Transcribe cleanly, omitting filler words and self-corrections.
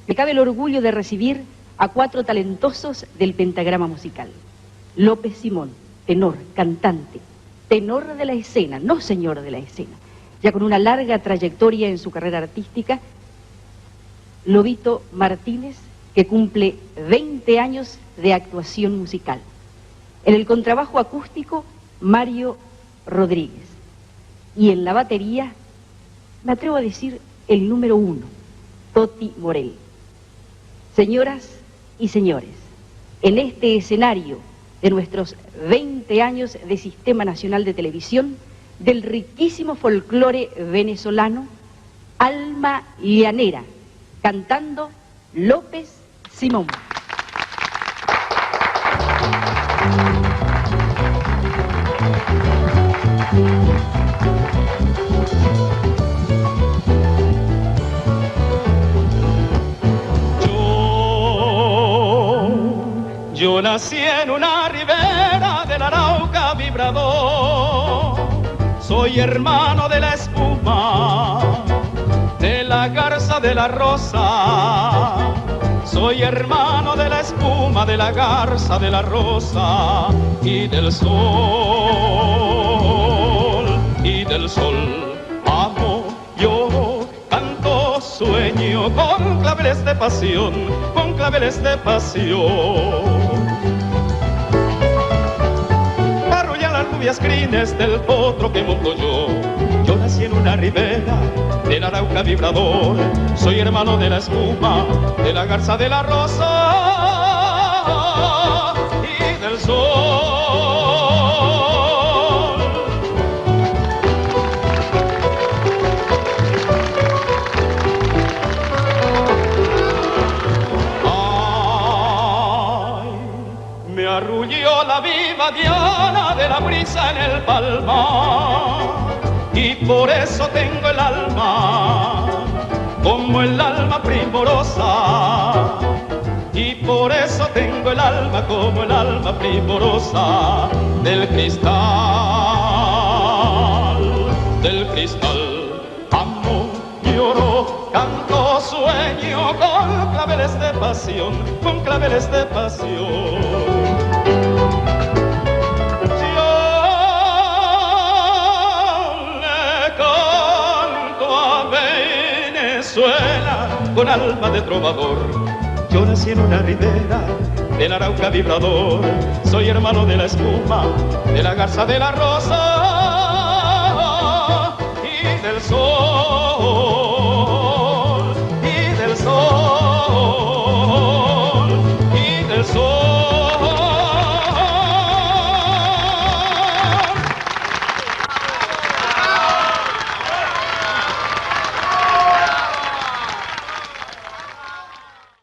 Me cabe el orgullo de recibir a 4 talentosos del pentagrama musical. López Simón, tenor, cantante, tenor de la escena, no señor de la escena, ya con una larga trayectoria en su carrera artística. Lobito Martínez, que cumple 20 años de actuación musical. En el contrabajo acústico, Mario Rodríguez. Y en la batería, me atrevo a decir el número 1, Toti Morel. Señoras y señores, en este escenario de nuestros 20 años de Sistema Nacional de Televisión, del riquísimo folclore venezolano, Alma Llanera, cantando López Simón. Yo nací en una ribera del Arauca vibrador, soy hermano de la espuma, de la garza, de la rosa. Soy hermano de la espuma, de la garza, de la rosa y del sol, y del sol. Amo, lloro, canto, sueño con claveles de pasión, con claveles de pasión. Arrullan las rubias crines del potro que monto yo. Yo nací en una ribera del Arauca vibrador, soy hermano de la espuma, de la garza, de la rosa y del sol. Ay, me arrulló la viva diana de la brisa en el palmar, y por eso tengo el alma como el alma primorosa, y por eso tengo el alma como el alma primorosa del cristal, del cristal. Amo, lloro, canto, sueño con claveles de pasión, con claveles de pasión. Con alma de trovador, yo nací en una ribera del Arauca vibrador, soy hermano de la espuma, de la garza, de la rosa